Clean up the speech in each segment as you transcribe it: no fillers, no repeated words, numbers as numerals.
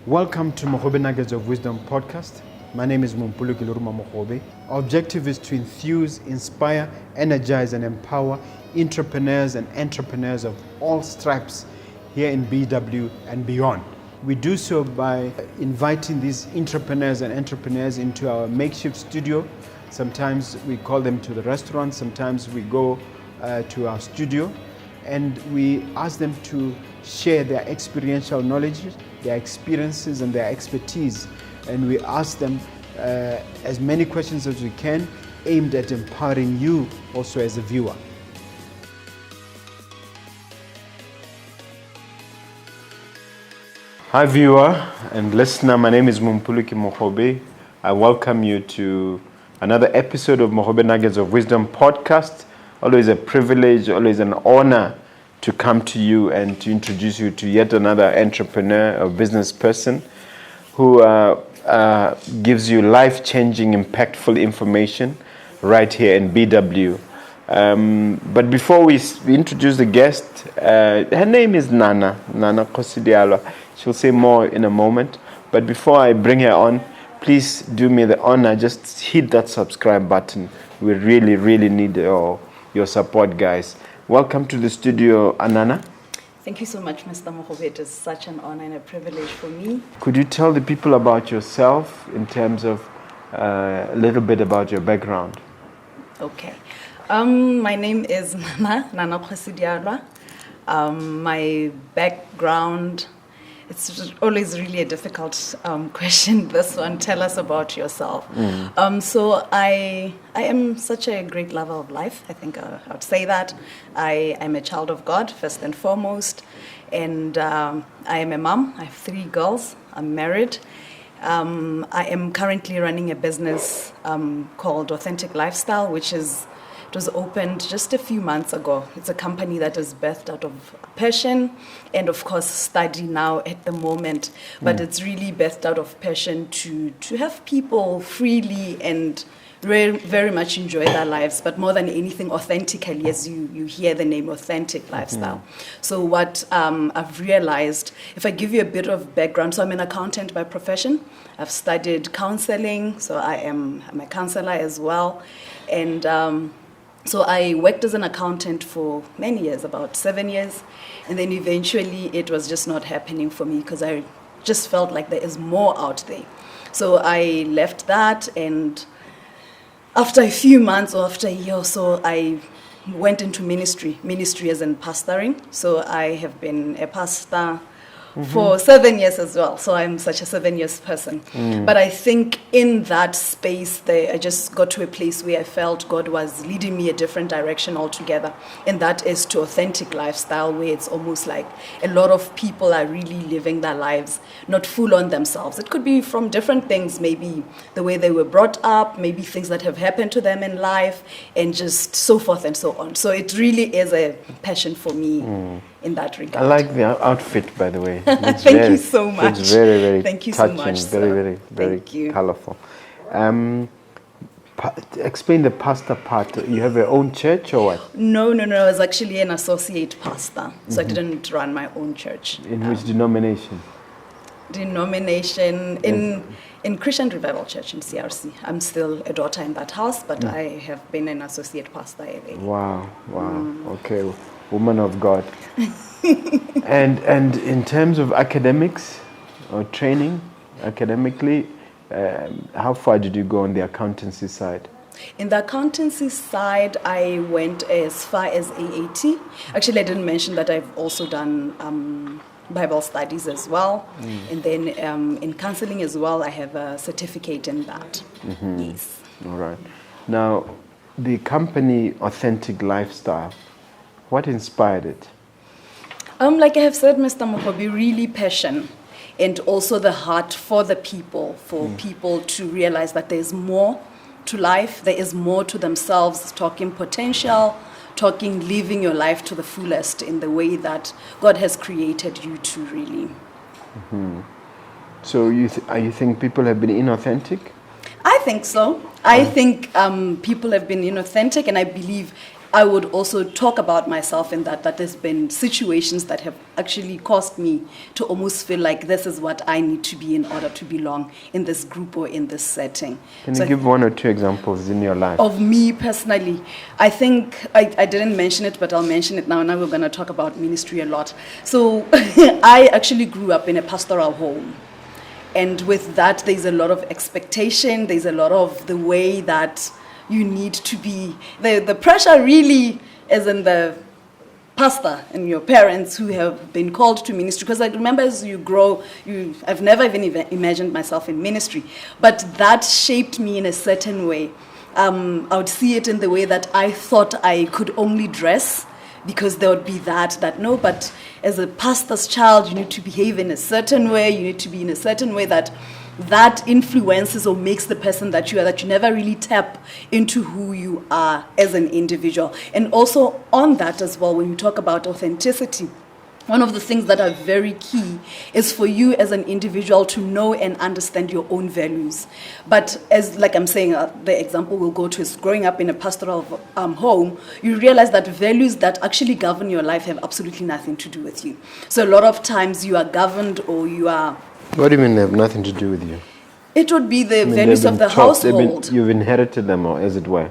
Welcome to Mogobe Nuggets of Wisdom podcast. My name is Mompoloki Lerumo Mogobe. Our objective is to enthuse, inspire, energize, and empower entrepreneurs and entrepreneurs of all stripes here in BW and beyond. We do so by inviting these entrepreneurs and entrepreneurs into our makeshift studio. Sometimes we call them to the restaurant, sometimes we go to our studio, and we ask them to share their experiential knowledge, their experiences and their expertise. And we ask them as many questions as we can, aimed at empowering you also as a viewer. Hi viewer and listener, my name is Mompoloki Mogobe. I welcome you to another episode of Mogobe Nuggets of Wisdom podcast. Always a privilege, always an honor to come to you and to introduce you to yet another entrepreneur or business person who gives you life-changing, impactful information right here in BW. But before we introduce the guest, her name is Nana Kgosidialwa. She'll say more in a moment. But before I bring her on, please do me the honor, just hit that subscribe button. We really, really need your support, guys. Welcome to the studio, Anana. Thank you so much, Mr. Mogobe. It is such an honor and a privilege for me. Could you tell the people about yourself in terms of a little bit about your background? Okay. My name is Nana Kgosidialwa. My background, it's always really a difficult question, this one. Tell us about yourself. So I am such a great lover of life. I think I would say that. I am a child of God, first and foremost. And I am a mom. I have 3 girls. I'm married. I am currently running a business called Authentic Lifestyle, which was opened just a few months ago. It's a company that is birthed out of passion and, of course, study now at the moment. But it's really birthed out of passion to have people freely and very much enjoy their lives, but more than anything, authentically, as you hear the name Authentic Lifestyle. So what I've realized, if I give you a bit of background, so I'm an accountant by profession. I've studied counseling, so I'm a counselor as well. And so I worked as an accountant for many years, about 7 years, and then eventually it was just not happening for me because I just felt like there is more out there. So I left that, and after a few months or after a year or so, I went into ministry as in pastoring. So I have been a pastor for 7 years as well. So I'm such a 7 years person. But I think in that space, I just got to a place where I felt God was leading me a different direction altogether. And that is to Authentic Lifestyle, where it's almost like a lot of people are really living their lives, not full on themselves. It could be from different things, maybe the way they were brought up, maybe things that have happened to them in life, and just so forth and so on. So it really is a passion for me in that regard. I like the outfit, by the way. Thank you so much. It's very, very Thank you touching, so much. very colorful. Explain the pastor part. You have your own church or what? No. I was actually an associate pastor, so I didn't run my own church. In which denomination? Denomination in Christian Revival Church in CRC. I'm still a daughter in that house, but I have been an associate pastor. Wow. Okay, woman of God. and in terms of academics or training academically, how far did you go on the accountancy side? In the accountancy side, I went as far as AAT. Actually, I didn't mention that I've also done Bible studies as well. And then in counseling as well, I have a certificate in that. Yes. All right. Now, the company Authentic Lifestyle, what inspired it? Like I have said, Mr. Mogobe, really passion, and also the heart for the people, for people to realize that there's more to life, there is more to themselves, talking potential, talking living your life to the fullest in the way that God has created you to really. So you think people have been inauthentic? I think so. I think people have been inauthentic, and I believe I would also talk about myself in that there's been situations that have actually caused me to almost feel like this is what I need to be in order to belong in this group or in this setting. Can you give one or two examples in your life? Of me personally, I think I didn't mention it, but I'll mention it now. Now we're going to talk about ministry a lot. So I actually grew up in a pastoral home. And with that, there's a lot of expectation. There's a lot of the way that you need to be. The pressure really is in the pastor and your parents who have been called to ministry. Because I remember as you grow, I've never even imagined myself in ministry. But that shaped me in a certain way. I would see it in the way that I thought I could only dress, because there would be that no, but as a pastor's child, you need to behave in a certain way, you need to be in a certain way that influences or makes the person that you are, that you never really tap into who you are as an individual. And also on that as well, when you talk about authenticity, one of the things that are very key is for you as an individual to know and understand your own values. But as, like I'm saying, the example we'll go to is growing up in a pastoral home, you realize that values that actually govern your life have absolutely nothing to do with you. So a lot of times you are governed or you are... What do you mean they have nothing to do with you? It would be the values of the household. You've inherited them, or as it were?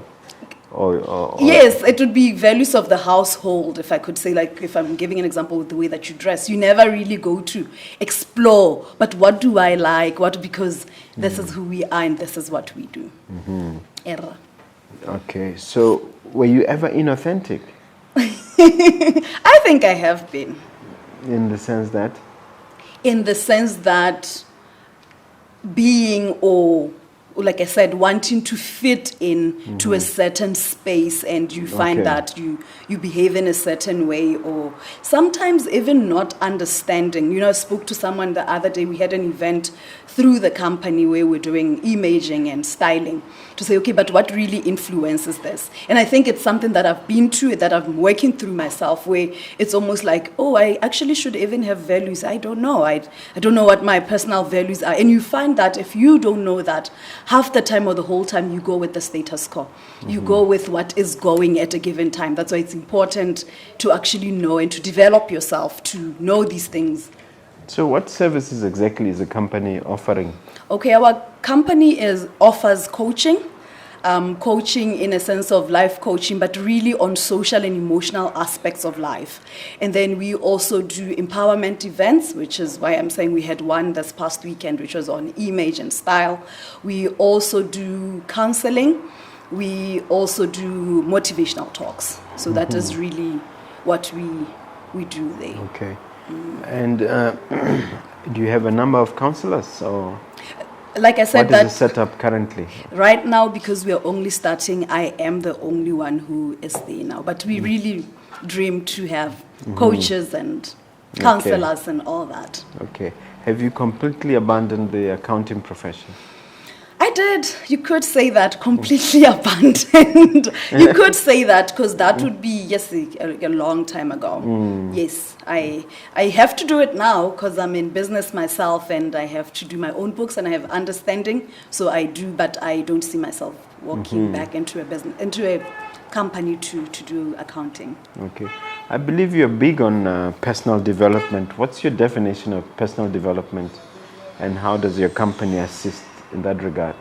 Or yes, it would be values of the household, if I could say, like if I'm giving an example with the way that you dress. You never really go to explore, but what do I like? Because this is who we are and this is what we do. Error. Okay, so were you ever inauthentic? I think I have been. In the sense that? In the sense that being, or like I said, wanting to fit in to a certain space, and you find that you behave in a certain way, or sometimes even not understanding. You know, I spoke to someone the other day. We had an event through the company where we're doing imaging and styling, to say, okay, but what really influences this? And I think it's something that I've been to, that I'm working through myself, where it's almost like, oh, I actually should even have values. I don't know. I don't know what my personal values are. And you find that if you don't know that, half the time or the whole time you go with the status quo. You go with what is going at a given time. That's why it's important to actually know and to develop yourself to know these things. So what services exactly is the company offering? Okay, our company offers coaching. Coaching in a sense of life coaching, but really on social and emotional aspects of life. And then we also do empowerment events, which is why I'm saying we had one this past weekend, which was on image and style. We also do counseling. We also do motivational talks. So that is really what we do there. Okay. And do you have a number of counselors, or? Like I said, what is the setup currently? Right now, because we are only starting, I am the only one who is there now. But we really dream to have coaches and counselors and all that. Okay. Have you completely abandoned the accounting profession? I did. You could say that, completely abandoned. You could say that, because that would be, yes, a long time ago. Yes, I have to do it now because I'm in business myself, and I have to do my own books, and I have understanding. So I do, but I don't see myself walking back into a business, into a company to do accounting. Okay. I believe you're big on personal development. What's your definition of personal development, and how does your company assist in that regard?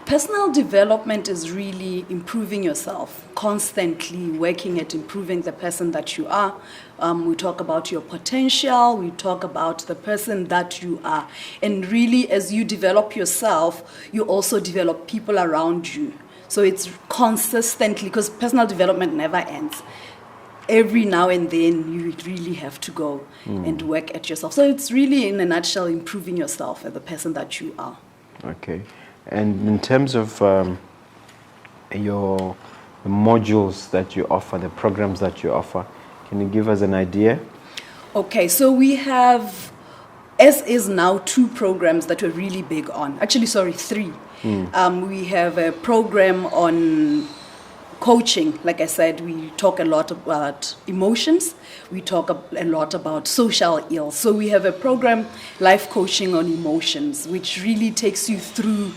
Personal development is really improving yourself, constantly working at improving the person that you are. We talk about your potential, we talk about the person that you are. And really, as you develop yourself, you also develop people around you. So it's consistently, because personal development never ends. Every now and then you really have to go and work at yourself. So it's really, in a nutshell, improving yourself as the person that you are. Okay. And in terms of your modules that you offer, the programs that you offer, can you give us an idea? Okay, so we have, as is now, 2 programs that we're really big on. Actually, sorry, 3. We have a program on coaching. Like I said, we talk a lot about emotions. We talk a lot about social ills. So we have a program, life coaching on emotions, which really takes you through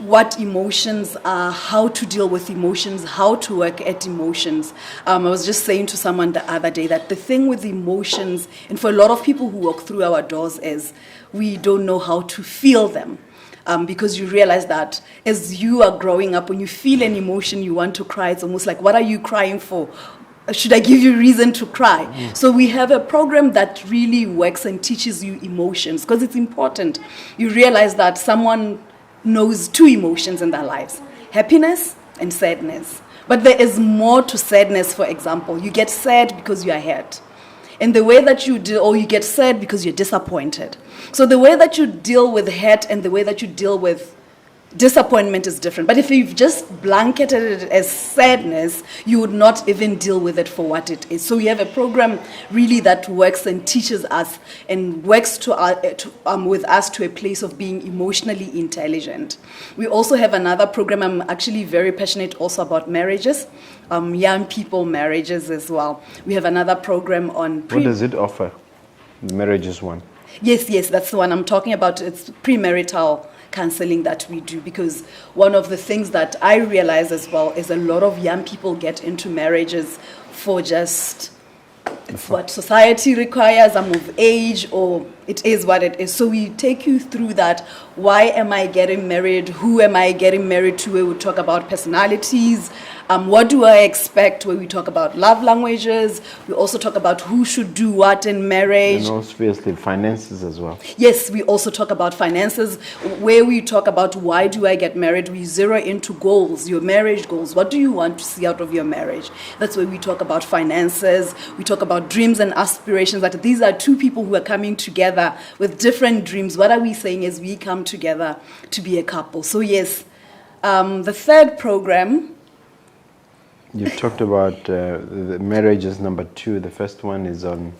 what emotions are, how to deal with emotions, how to work at emotions. I was just saying to someone the other day that the thing with emotions, and for a lot of people who walk through our doors, is we don't know how to feel them. Because you realize that as you are growing up, when you feel an emotion, you want to cry. It's almost like, what are you crying for? Should I give you reason to cry? So we have a program that really works and teaches you emotions, because it's important. You realize that someone knows two emotions in their lives: happiness and sadness. But there is more to sadness. For example, you get sad because you are hurt. And the way that you deal, or you get sad because you're disappointed. So the way that you deal with hurt and the way that you deal with disappointment is different. But if you've just blanketed it as sadness, you would not even deal with it for what it is. So we have a program really that works and teaches us and works with us to a place of being emotionally intelligent. We also have another program. I'm actually very passionate also about marriages, young people marriages as well. We have another program on... What does it offer? The marriages one? Yes, that's the one I'm talking about. It's premarital counseling that we do, because one of the things that I realize as well is a lot of young people get into marriages for just, it's what society requires, I'm of age, or it is what it is. So we take you through that. Why am I getting married? Who am I getting married to? Where we talk about personalities. What do I expect? Where we talk about love languages. We also talk about who should do what in marriage. And also obviously finances as well. Yes, we also talk about finances, where we talk about why do I get married. We zero into goals, your marriage goals. What do you want to see out of your marriage? That's where we talk about finances. We talk about dreams and aspirations, that these are two people who are coming together with different dreams. What are we saying is we come together to be a couple. So yes, the third program... You've talked about the marriages number 2. The first one is on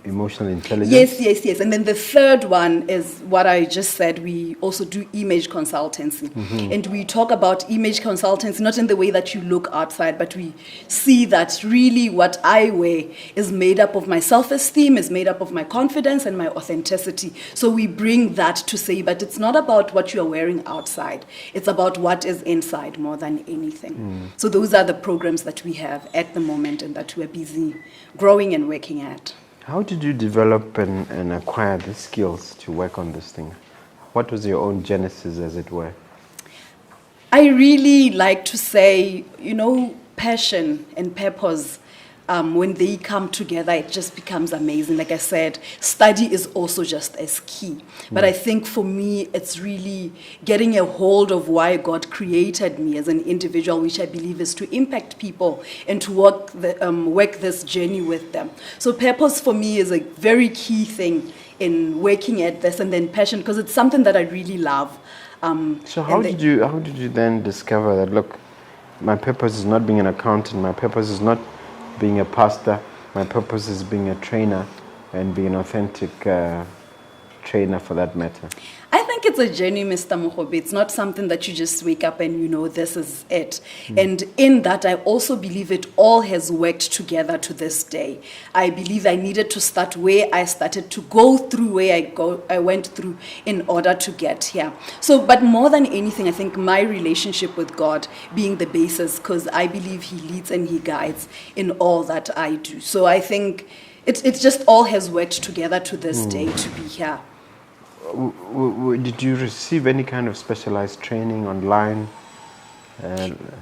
emotional intelligence. Yes. And then the third one is what I just said. We also do image consultancy. And we talk about image consultancy, not in the way that you look outside, but we see that really what I wear is made up of my self-esteem, is made up of my confidence and my authenticity. So we bring that to say, but it's not about what you are wearing outside. It's about what is inside more than anything. So those are the programs that we have at the moment and that we're busy growing and working at. How did you develop and acquire the skills to work on this thing? What was your own genesis, as it were? I really like to say, passion and purpose, when they come together, it just becomes amazing. Like I said, study is also just as key. But I think for me, it's really getting a hold of why God created me as an individual, which I believe is to impact people and to work this journey with them. So purpose for me is a very key thing in working at this, and then passion, because it's something that I really love. So how did you then discover that, look, my purpose is not being an accountant, my purpose is not being a pastor, my purpose is being a trainer and being an authentic trainer for that matter? I think it's a journey, Mr. Mogobe. It's not something that you just wake up and this is it. And in that, I also believe it all has worked together to this day. I believe I needed to start where I started, to go through where I went through in order to get here. So, but more than anything, I think my relationship with God being the basis, because I believe He leads and He guides in all that I do. So I think it just all has worked together to this day to be here. Did you receive any kind of specialized training online?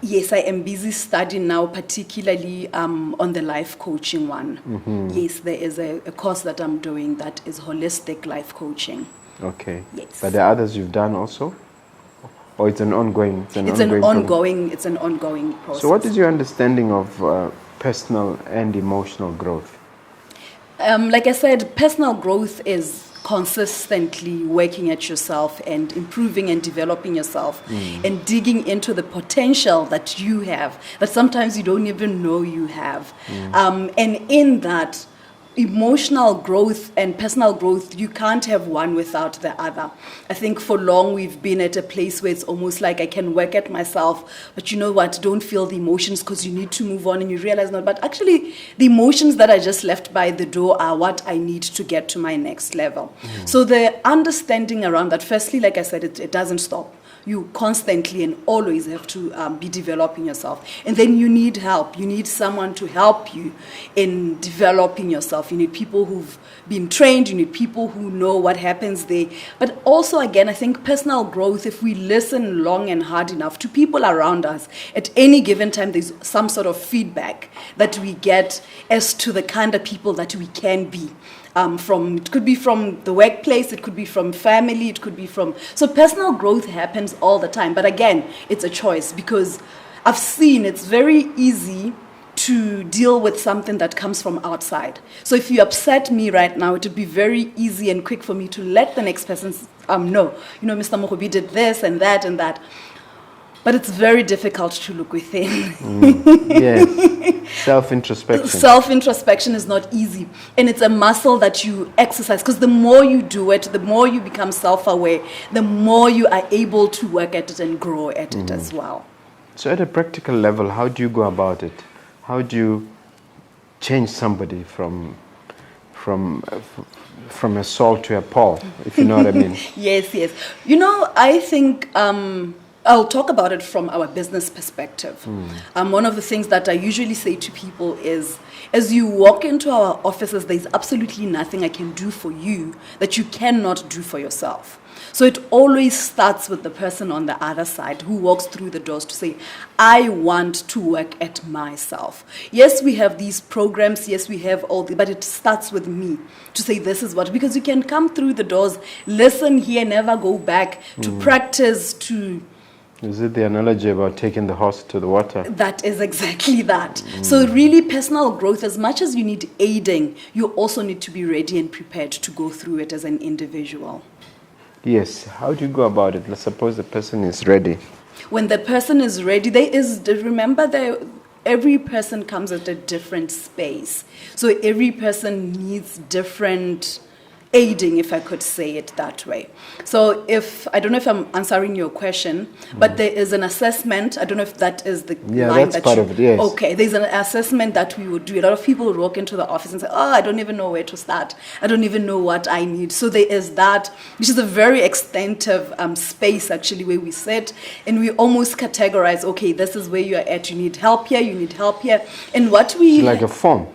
Yes, I am busy studying now, particularly on the life coaching one. Yes, there is a course that I'm doing that is holistic life coaching. Okay. Yes. But there are others you've done also? Or it's an ongoing? It's an ongoing process. So what is your understanding of personal and emotional growth? Like I said, personal growth is consistently working at yourself and improving and developing yourself and digging into the potential that you have, that sometimes you don't even know you have. And in that, emotional growth and personal growth, you can't have one without the other. I think for long we've been at a place where it's almost like I can work at myself, but you know what, don't feel the emotions because you need to move on, and you realize not, but actually the emotions that I just left by the door are what I need to get to my next level. So the understanding around that, firstly, like I said, it doesn't stop. you constantly and always have to be developing yourself. And then you need help. You need someone to help you in developing yourself. You need people who've been trained. You need people who know what happens there. But also, again, I think personal growth, if we listen long and hard enough to people around us, at any given time, there's some sort of feedback that we get as to the kind of people that we can be. It could be from the workplace, it could be from family, it could be from... So personal growth happens all the time. But again, it's a choice, because I've seen it's very easy to deal with something that comes from outside. So if you upset me right now, it would be very easy and quick for me to let the next person know, Mr. Mogobe did this and that and that. But it's very difficult to look within. Yes. Self-introspection. Self-introspection is not easy. And it's a muscle that you exercise, because the more you do it, the more you become self-aware, the more you are able to work at it and grow at it as well. So at a practical level, how do you go about it? How do you change somebody from a Saul to a Paul, if you know what I mean? Yes. I think... I'll talk about it from our business perspective. One of the things that I usually say to people is, as you walk into our offices, there's absolutely nothing I can do for you that you cannot do for yourself. So it always starts with the person on the other side who walks through the doors to say, I want to work at myself. Yes, we have these programs. Yes, we have but it starts with me to say this is what, because you can come through the doors, listen here, never go back, to practice, to... Is it the analogy about taking the horse to the water? That is exactly that. So really, personal growth, as much as you need aiding, you also need to be ready and prepared to go through it as an individual. Yes. How do you go about it? Let's suppose the person is ready. When the person is ready, every person comes at a different space. So every person needs different aiding, if I could say it that way. So I don't know if I'm answering your question, but there is an assessment. I don't know if that is the line that's part of it, yes. Okay, there's an assessment that we would do. A lot of people would walk into the office and say, I don't even know where to start. I don't even know what I need. So there is that, which is a very extensive space, actually, where we sit and we almost categorize, okay, this is where you're at. You need help here, you need help here. And what we... It's like a form.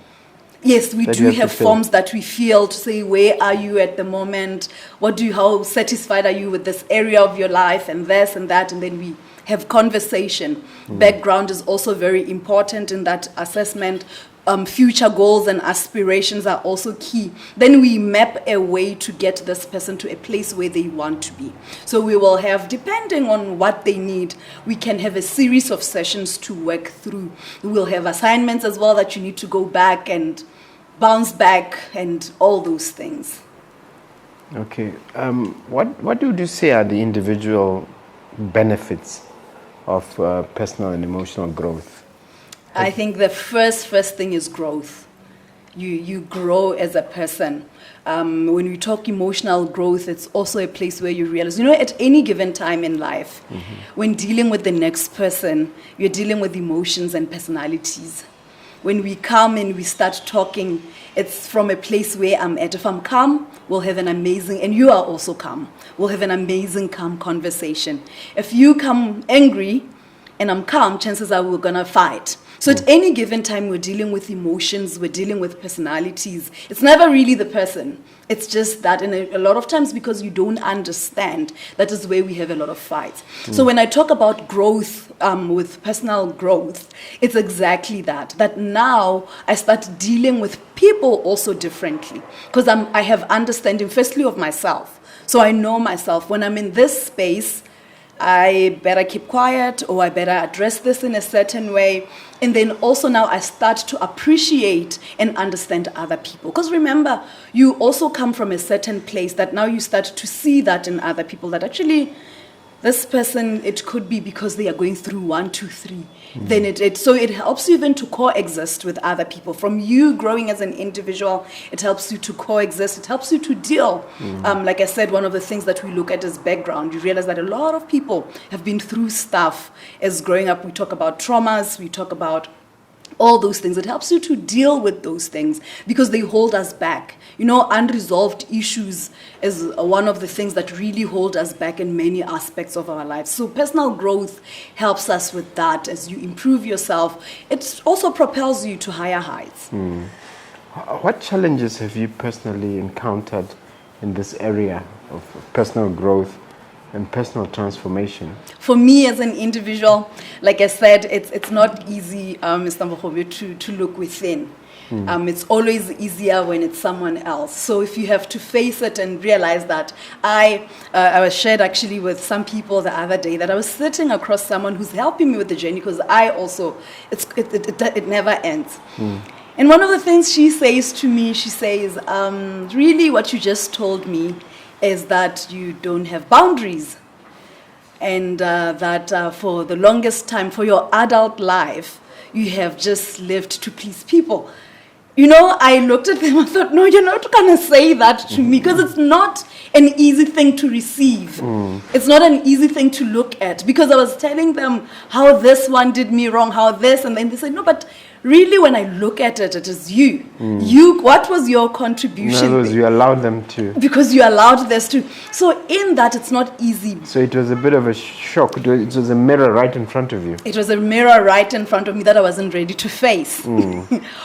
Yes, we do have forms that we fill to say, where are you at the moment? How satisfied are you with this area of your life and this and that? And then we have conversation. Background is also very important in that assessment. Future goals and aspirations are also key. Then we map a way to get this person to a place where they want to be. So we will have, depending on what they need, we can have a series of sessions to work through. We'll have assignments as well that you need to go back and bounce back and all those things. Okay. What would you say are the individual benefits of personal and emotional growth? I think the first thing is growth. You grow as a person. When we talk emotional growth, it's also a place where you realize, at any given time in life, when dealing with the next person, you're dealing with emotions and personalities. When we come and we start talking, it's from a place where I'm at. If I'm calm, we'll have an amazing, and you are also calm, we'll have an amazing, calm conversation. If you come angry and I'm calm, chances are we're going to fight. So at any given time, we're dealing with emotions, we're dealing with personalities. It's never really the person. It's just that, and a lot of times because you don't understand, that is where we have a lot of fights. So when I talk about growth, with personal growth, it's exactly that now I start dealing with people also differently. Because I have understanding, firstly, of myself. So I know myself. When I'm in this space, I better keep quiet, or I better address this in a certain way. And then also now I start to appreciate and understand other people. Because remember, you also come from a certain place that now you start to see that in other people, that actually this person, it could be because they are going through 1, 2, 3. Then so it helps you then to coexist with other people. From you growing as an individual, it helps you to coexist. It helps you to deal. Like I said, one of the things that we look at is background. You realize that a lot of people have been through stuff as growing up. We talk about traumas. We talk about all those things. It helps you to deal with those things because they hold us back. Unresolved issues is one of the things that really hold us back in many aspects of our lives. So personal growth helps us with that. As you improve yourself, it also propels you to higher heights. What challenges have you personally encountered in this area of personal growth and personal transformation? For me as an individual, like I said, it's not easy, Mr. Mogobe, to look within. It's always easier when it's someone else. So if you have to face it and realize that I was shared actually with some people the other day that I was sitting across someone who's helping me with the journey because I also, it never ends. And one of the things she says to me, she says, really what you just told me is that you don't have boundaries. And that for the longest time, for your adult life, you have just lived to please people. I looked at them and thought, no, you're not going to say that to me because it's not an easy thing to receive. It's not an easy thing to look at because I was telling them how this one did me wrong, how this, and then they said, no, but really when I look at it, it is you. What was your contribution? In other words, you allowed them to. Because you allowed this to. So in that, it's not easy. So it was a bit of a shock. It was a mirror right in front of you. It was a mirror right in front of me that I wasn't ready to face.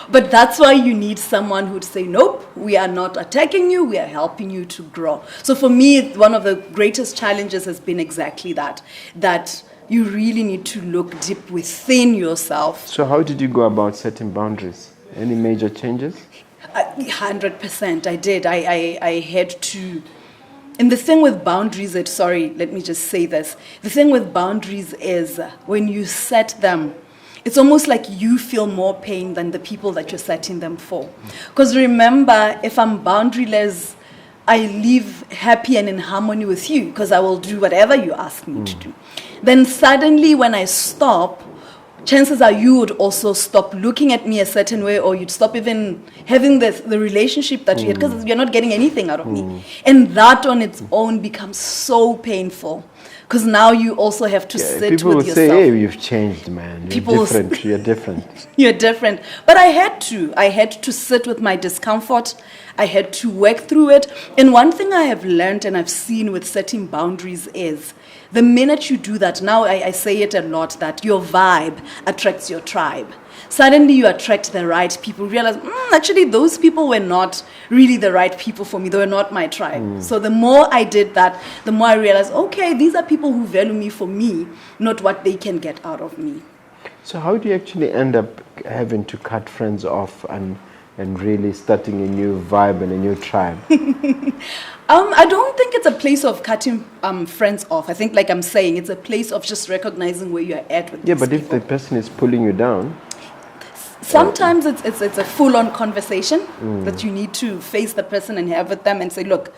But that's why you need someone who would say, nope, we are not attacking you, we are helping you to grow. So for me, one of the greatest challenges has been exactly that you really need to look deep within yourself. So how did you go about setting boundaries? Any major changes? 100%. I did. I had to. And the thing with boundaries let me just say this. The thing with boundaries is when you set them, it's almost like you feel more pain than the people that you're setting them for. Because remember, if I'm boundaryless, I live happy and in harmony with you because I will do whatever you ask me to do. Then suddenly when I stop, chances are you would also stop looking at me a certain way or you'd stop even having the relationship that you had because you're not getting anything out of me. And that on its own becomes so painful because now you also have to sit with yourself. People will say, hey, you've changed, man. You're different. You're different. But I had to sit with my discomfort. I had to work through it. And one thing I have learned and I've seen with setting boundaries is the minute you do that, now I say it a lot, that your vibe attracts your tribe. Suddenly you attract the right people. Realize, actually those people were not really the right people for me. They were not my tribe. So the more I did that, the more I realized, okay, these are people who value me for me, not what they can get out of me. So how do you actually end up having to cut friends off and really starting a new vibe and a new tribe? I don't think it's a place of cutting friends off. I think, like I'm saying, it's a place of just recognizing where you're at with these but if the person is pulling you down? Sometimes it's a full-on conversation that you need to face the person and have with them and say, look,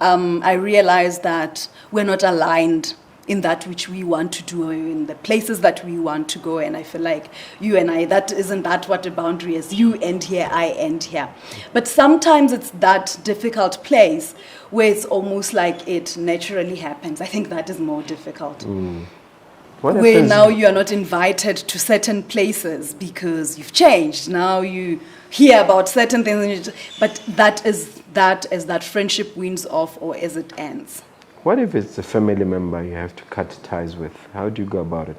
I realize that we're not aligned in that which we want to do, in the places that we want to go, and I feel like you and I, isn't that what a boundary is? You end here, I end here. But sometimes it's that difficult place where it's almost like it naturally happens. I think that is more difficult. Where now you are not invited to certain places because you've changed. Now you hear about certain things, but that is as that friendship wins off or as it ends. What if it's a family member you have to cut ties with? How do you go about it?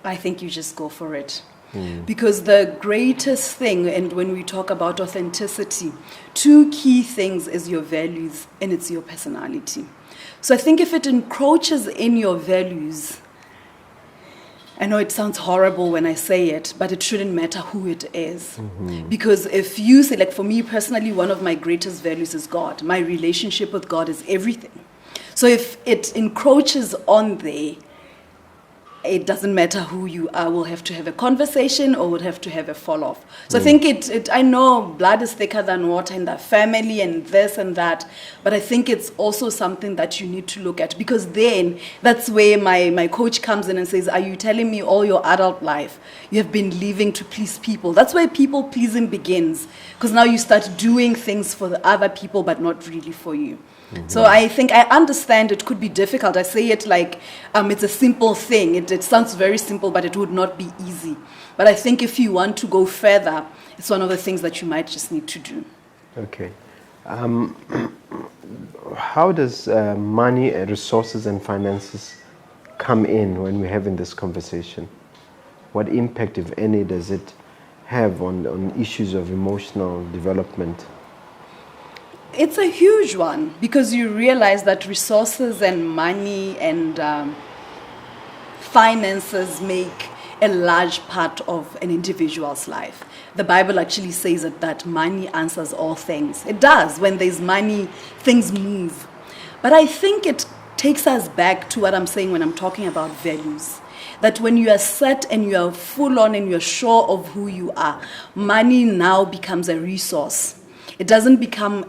I think you just go for it. Because the greatest thing, and when we talk about authenticity, two key things is your values and it's your personality. So I think if it encroaches in your values, I know it sounds horrible when I say it, but it shouldn't matter who it is. Because if you say, like for me personally, one of my greatest values is God. My relationship with God is everything. So if it encroaches on there, it doesn't matter who you are, we'll have to have a conversation or we'll have to have a fall-off. So I think I know blood is thicker than water in the family and this and that, but I think it's also something that you need to look at, because then that's where my coach comes in and says, are you telling me all your adult life you have been living to please people? That's where people pleasing begins, because now you start doing things for the other people but not really for you. So I think I understand it could be difficult. I say it like it's a simple thing. It it sounds very simple, but it would not be easy. But I think if you want to go further, it's one of the things that you might just need to do. Okay. How does money, resources, and finances come in when we're having this conversation? What impact, if any, does it have on issues of emotional development? It's a huge one, because you realize that resources and money and finances make a large part of an individual's life. The Bible actually says that money answers all things. It does. When there's money, things move. But I think it takes us back to what I'm saying when I'm talking about values. That when you are set and you are full on and you're sure of who you are, money now becomes a resource. It doesn't become,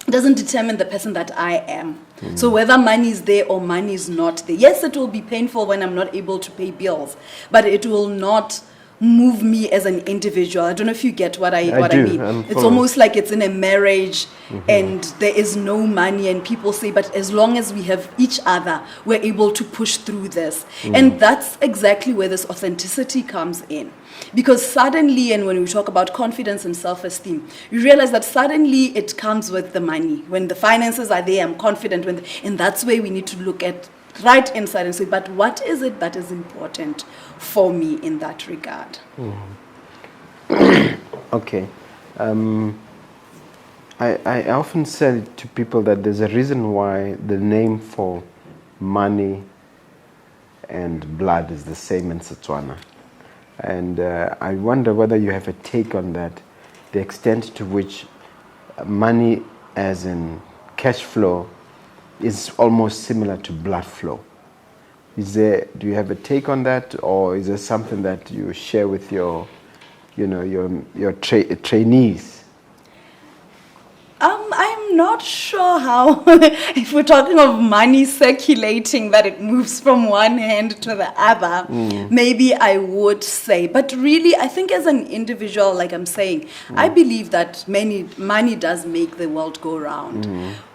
doesn't determine the person that I am. So whether money is there or money is not there, yes, it will be painful when I'm not able to pay bills, but it will not move me as an individual. I don't know if you get what I mean. It's almost like it's in a marriage and there is no money, and people say, but as long as we have each other, we're able to push through this. And that's exactly where this authenticity comes in. Because suddenly, and when we talk about confidence and self-esteem, you realize that suddenly it comes with the money. When the finances are there, I'm confident. And that's where we need to look at right inside and say, but what is it that is important for me in that regard? Okay. I often say to people that there's a reason why the name for money and blood is the same in Botswana. And I wonder whether you have a take on that, the extent to which money as in cash flow is almost similar to blood flow. Do you have a take on that, or is there something that you share with your trainees? I'm not sure how, if we're talking of money circulating, that it moves from one hand to the other, maybe I would say. But really, I think as an individual, like I'm saying, I believe that money does make the world go round.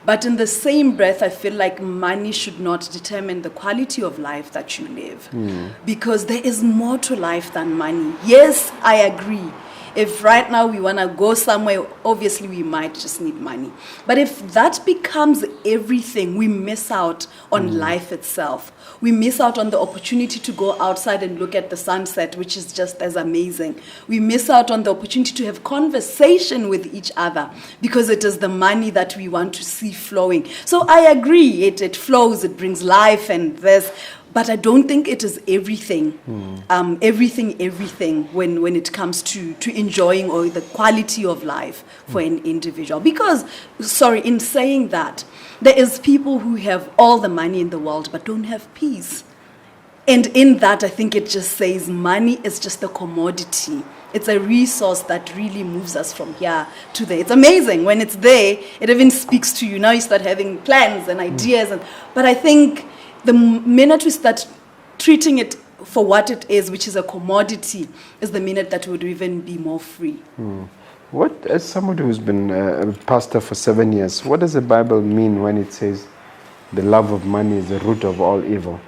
But in the same breath, I feel like money should not determine the quality of life that you live. Because there is more to life than money. Yes, I agree. If right now we want to go somewhere, obviously we might just need money. But if that becomes everything, we miss out on life itself. We miss out on the opportunity to go outside and look at the sunset, which is just as amazing. We miss out on the opportunity to have conversation with each other, because it is the money that we want to see flowing. So I agree, it flows, it brings life and this. But I don't think it is everything, everything when it comes to enjoying or the quality of life for an individual. Because, in saying that, there is people who have all the money in the world but don't have peace. And in that, I think it just says money is just a commodity. It's a resource that really moves us from here to there. It's amazing. When it's there, it even speaks to you. Now you start having plans and ideas. But I think the minute we start treating it for what it is, which is a commodity, is the minute that we would even be more free. What, as somebody who's been a pastor for 7 years, what does the Bible mean when it says the love of money is the root of all evil?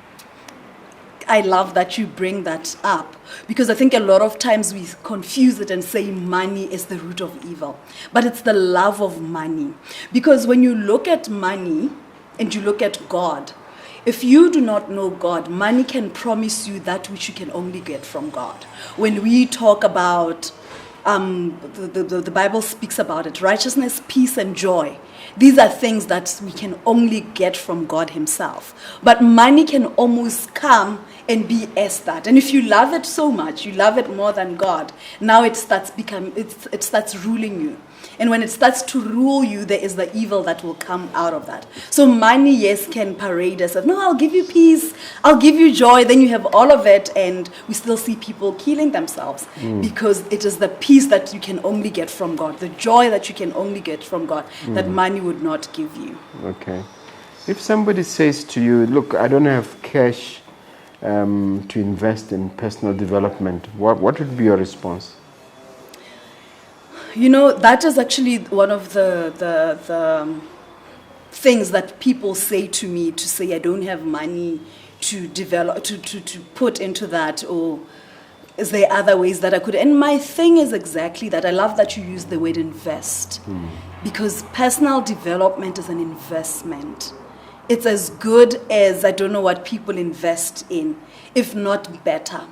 I love that you bring that up, because I think a lot of times we confuse it and say money is the root of evil. But it's the love of money. Because when you look at money and you look at God, if you do not know God, money can promise you that which you can only get from God. When we talk about, the Bible speaks about it, righteousness, peace, and joy. These are things that we can only get from God himself. But money can almost come and be as that. And if you love it so much, you love it more than God, now it starts ruling you. And when it starts to rule you, there is the evil that will come out of that. So money, yes, can parade us. No, I'll give you peace. I'll give you joy. Then you have all of it. And we still see people killing themselves because it is the peace that you can only get from God, the joy that you can only get from God, that money would not give you. Okay. If somebody says to you, look, I don't have cash to invest in personal development, what would be your response? You know, that is actually one of the things that people say to me, to say I don't have money to develop, to put into that, or is there other ways that I could? And my thing is exactly that. I love that you use the word invest, because personal development is an investment. It's as good as, I don't know what people invest in, if not better.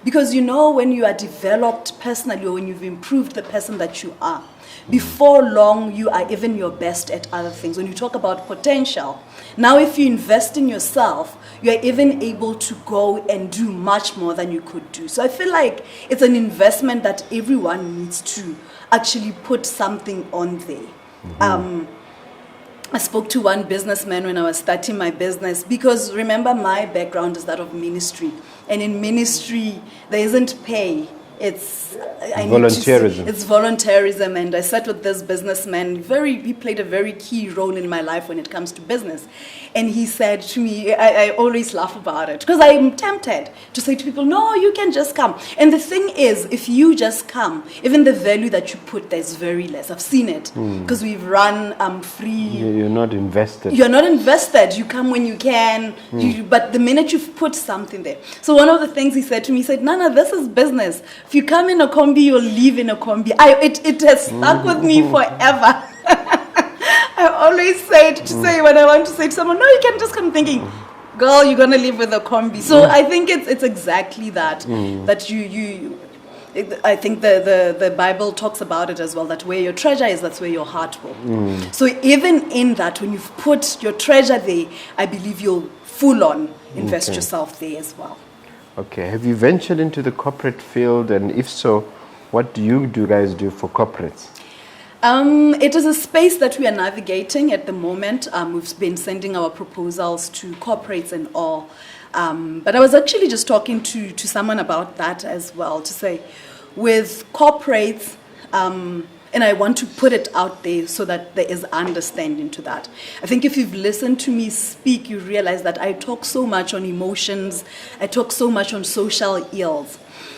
Because when you are developed personally, or when you've improved the person that you are, before long you are even your best at other things. When you talk about potential, now if you invest in yourself, you are even able to go and do much more than you could do. So I feel like it's an investment that everyone needs to actually put something on there. I spoke to one businessman when I was starting my business, because remember, my background is that of ministry. And in ministry, there isn't pay. It's volunteerism. It's volunteerism, and I sat with this businessman. He played a very key role in my life when it comes to business. And he said to me, I always laugh about it, because I'm tempted to say to people, no, you can just come. And the thing is, if you just come, even the value that you put there is very less. I've seen it, because we've run free. You're not invested. You're not invested. You come when you can, but the minute you've put something there. So one of the things he said to me, he said, Nana, this is business. If you come in a combi, you'll leave in a combi. It has stuck with me forever. I always say when I want to say to someone, no, you can just come, thinking, girl, you're going to live with a combi. So I think it's exactly that, that I think the Bible talks about it as well, that where your treasure is, that's where your heart will. So even in that, when you've put your treasure there, I believe you'll full on invest yourself there as well. Okay. Have you ventured into the corporate field? And if so, what do you guys do for corporates? It is a space that we are navigating at the moment. We've been sending our proposals to corporates and all. But I was actually just talking to someone about that as well, to say, with corporates, and I want to put it out there so that there is understanding to that. I think if you've listened to me speak, you realize that I talk so much on emotions, I talk so much on social ills.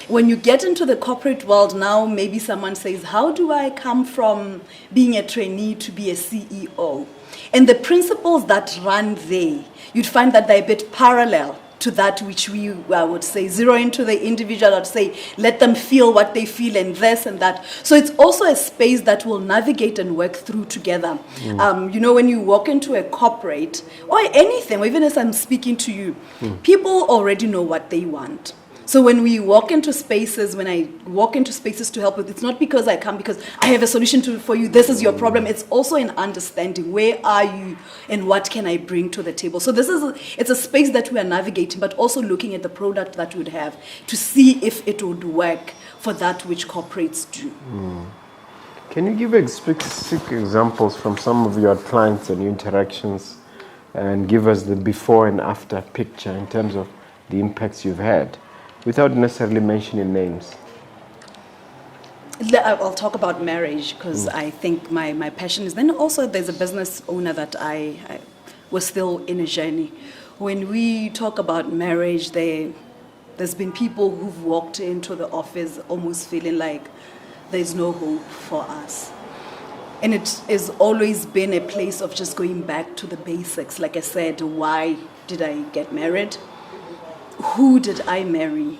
When you get into the corporate world now, maybe someone says, how do I come from being a trainee to be a CEO? And the principles that run there, you'd find that they're a bit parallel to that which we would say, zero into the individual, I'd say, let them feel what they feel and this and that. So it's also a space that will navigate and work through together. When you walk into a corporate or anything, or even as I'm speaking to you, people already know what they want. So when we walk into spaces, when I walk into spaces to help with, it's not because I come because I have a solution for you, this is your problem. It's also an understanding, where are you and what can I bring to the table? So it's a space that we are navigating, but also looking at the product that we would have to see if it would work for that which corporates do. Can you give specific examples from some of your clients and your interactions, and give us the before and after picture in terms of the impacts you've had, without necessarily mentioning names? I'll talk about marriage, because I think my passion is. Then also there's a business owner that I was still in a journey. When we talk about marriage, there's been people who've walked into the office almost feeling like there's no hope for us. And it has always been a place of just going back to the basics. Like I said, why did I get married? Who did I marry?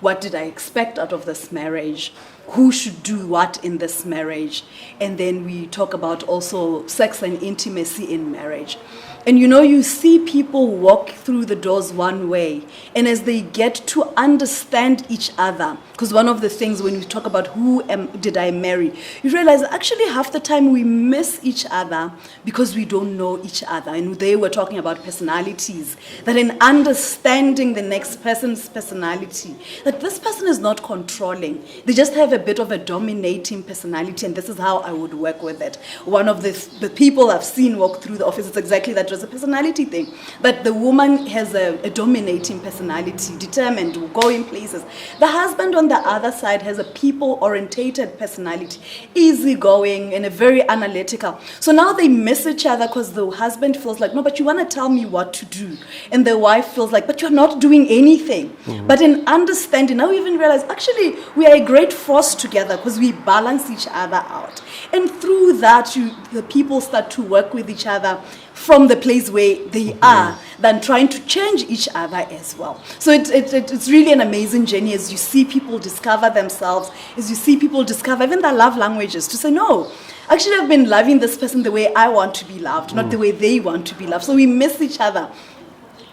What did I expect out of this marriage? Who should do what in this marriage? And then we talk about also sex and intimacy in marriage. And you see people walk through the doors one way, and as they get to understand each other, because one of the things when we talk about who did I marry, you realize actually half the time we miss each other because we don't know each other. And they were talking about personalities, that in understanding the next person's personality, that this person is not controlling. They just have a bit of a dominating personality, and this is how I would work with it. One of the people I've seen walk through the office, it's exactly that. It's a personality thing, but the woman has a dominating personality, determined, going places. The husband on the other side has a people-orientated personality, easygoing and a very analytical. So now they miss each other because the husband feels like, no, but you want to tell me what to do, and the wife feels like, but you're not doing anything. But in understanding, now we even realize actually we are a great force together because we balance each other out. And through that, the people start to work with each other from the place where they are, than trying to change each other as well. So it's really an amazing journey as you see people discover themselves, as you see people discover even their love languages, to say, no, actually I've been loving this person the way I want to be loved, not the way they want to be loved. So we miss each other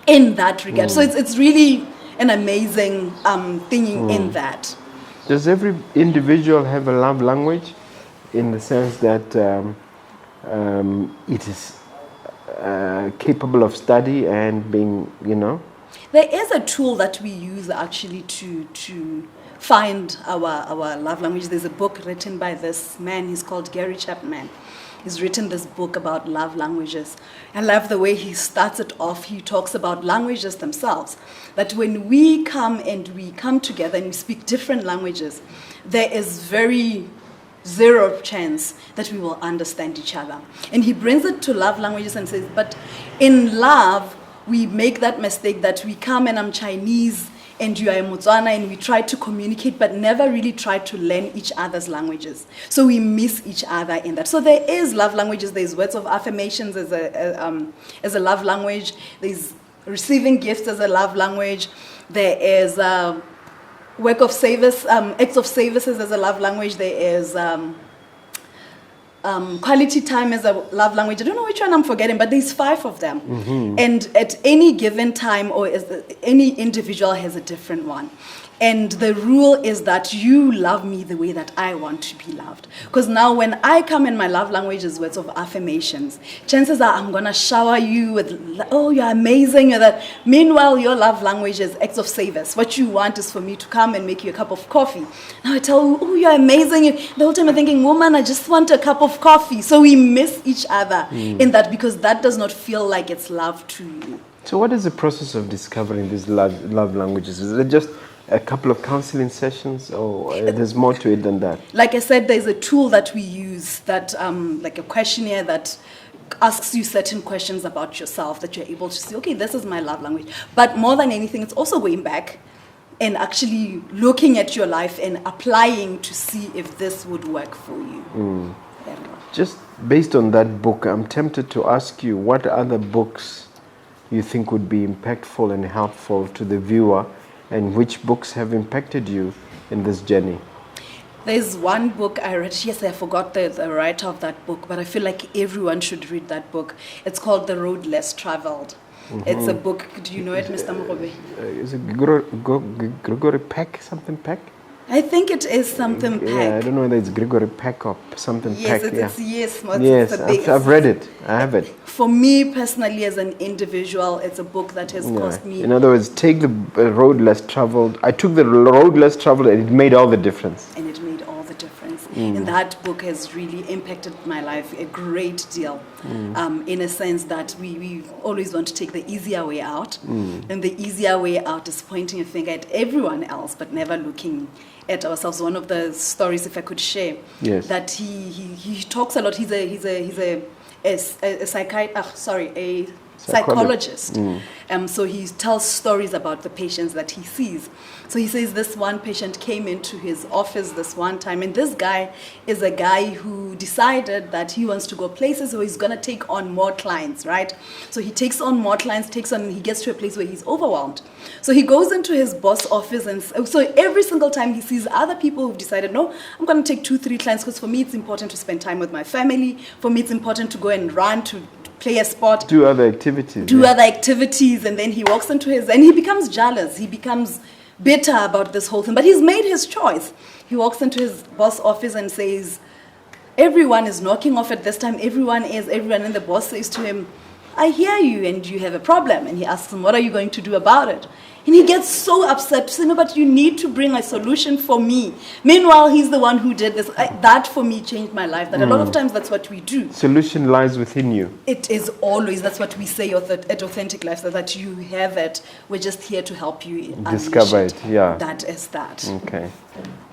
in that regard. So it's really an amazing thing in that. Does every individual have a love language, in the sense that it is capable of study and being, There is a tool that we use actually to find our love language. There's a book written by this man. He's called Gary Chapman. He's written this book about love languages. I love the way he starts it off. He talks about languages themselves. That when we come together and we speak different languages, there is very zero chance that we will understand each other. And he brings it to love languages and says, but in love, we make that mistake that we come and I'm Chinese and you are a Botswana, and we try to communicate but never really try to learn each other's languages. So we miss each other in that. So there is love languages. There's words of affirmations as a love language. There's receiving gifts as a love language. There is work of service, acts of services as a love language. There is quality time as a love language. I don't know which one I'm forgetting, but there's 5 of them. And at any given time, or any individual has a different one. And the rule is that you love me the way that I want to be loved. Because now when I come in, my love language is words of affirmations. Chances are I'm going to shower you with, oh, you're amazing. You're that. Meanwhile, your love language is acts of service. What you want is for me to come and make you a cup of coffee. Now I tell you, oh, you're amazing. The whole time I'm thinking, woman, I just want a cup of coffee. So we miss each other in that, because that does not feel like it's love to you. So what is the process of discovering these love languages? Is it just a couple of counseling sessions, or there's more to it than that? Like I said, there's a tool that we use, that like a questionnaire that asks you certain questions about yourself, that you're able to see, okay, this is my love language. But more than anything, it's also going back and actually looking at your life and applying to see if this would work for you. Yeah. Just based on that book, I'm tempted to ask you, what other books you think would be impactful and helpful to the viewer, and which books have impacted you in this journey? There's one book I read. Yes, I forgot the writer of that book, but I feel like everyone should read that book. It's called The Road Less Traveled. It's a book. Do you know it, Mr. Mogobe? Is it Gregory Peck, something Peck? I think it is something Peck. Yeah, I don't know whether it's Gregory Peck or something Yes, Peck. yes, I've read it. I have it. For me personally, as an individual, it's a book that has cost me. In other words, take the road less traveled. I took the road less traveled, and it made all the difference. And it made all the difference. And that book has really impacted my life a great deal. In a sense that we always want to take the easier way out. And the easier way out is pointing a finger at everyone else, but never looking at ourselves. One of the stories, if I could share, that he talks a lot. He's a psychologist. So he tells stories about the patients that he sees. So he says this one patient came into his office this one time, and this guy is a guy who decided that he wants to go places where he's going to take on more clients, right? So he takes on more clients, he gets to a place where he's overwhelmed. So he goes into his boss office, and so every single time he sees other people who've decided, no, I'm going to take 2-3 clients, because for me it's important to spend time with my family. For me it's important to go and run, to play a sport. Do other activities. And then he walks into and he becomes jealous. He becomes bitter about this whole thing. But he's made his choice. He walks into his boss office and says, everyone is knocking off at this time. Everyone. And the boss says to him, I hear you and you have a problem. And he asks him, what are you going to do about it? And he gets so upset to say, no, but you need to bring a solution for me. Meanwhile, he's the one who did this. That for me changed my life. That a lot of times that's what we do. Solution lies within you. It is always, that's what we say at Authentic Life, that you have it. We're just here to help you discover it. Yeah. That is that. Okay.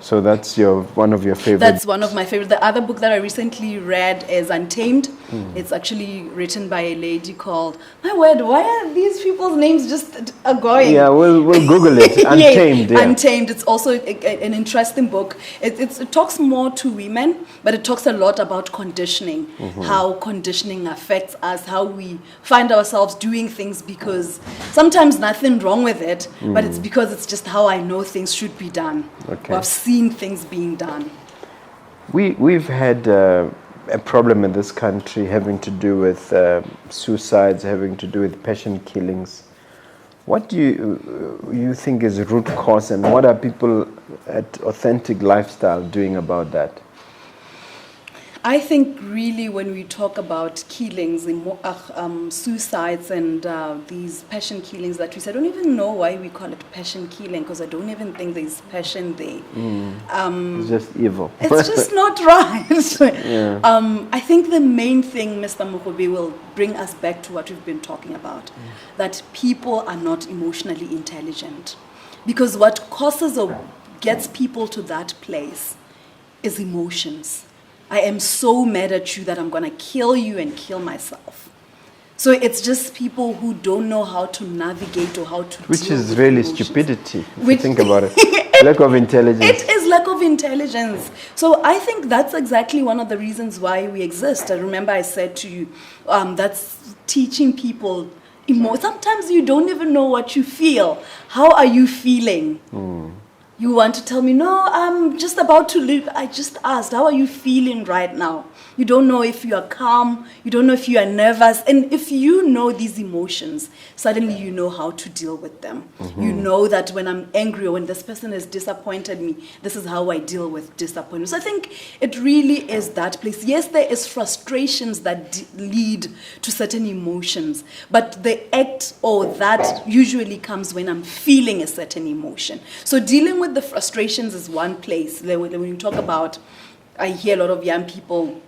So that's one of your favorites. That's one of my favorites. The other book that I recently read is Untamed. It's actually written by a lady called, my word, why are these people's names just going? Yeah, we'll Google it. Untamed. Yeah, Yeah. Untamed. It's also an interesting book. It talks more to women, but it talks a lot about conditioning, how conditioning affects us, how we find ourselves doing things because sometimes nothing wrong with it, but it's because it's just how I know things should be done. Okay. Or I've seen things being done. We've had a problem in this country having to do with suicides, having to do with passion killings. What do you think is root cause, and what are people at Authentic Lifestyle doing about that? I think really when we talk about killings, suicides and these passion killings that we say, I don't even know why we call it passion killing because I don't even think there's passion there. It's just evil. It's just not right. Yeah. I think the main thing, Mr. Mogobe, will bring us back to what we've been talking about, that people are not emotionally intelligent. Because what causes or gets people to that place is emotions. I am so mad at you that I'm going to kill you and kill myself. So it's just people who don't know how to navigate or how to Which deal is with really emotions. stupidity, if you think about it. Lack of intelligence. It is lack of intelligence. So I think that's exactly one of the reasons why we exist. I remember I said to you, that's teaching people. Sometimes you don't even know what you feel. How are you feeling? You want to tell me, no, I'm just about to leave. I just asked, how are you feeling right now? You don't know if you are calm. You don't know if you are nervous. And if you know these emotions, suddenly you know how to deal with them. You know that when I'm angry or when this person has disappointed me, this is how I deal with disappointment. So I think it really is that place. Yes, there is frustrations that lead to certain emotions, but the act or that usually comes when I'm feeling a certain emotion. So dealing with the frustrations is one place. When you talk about, I hear a lot of young people,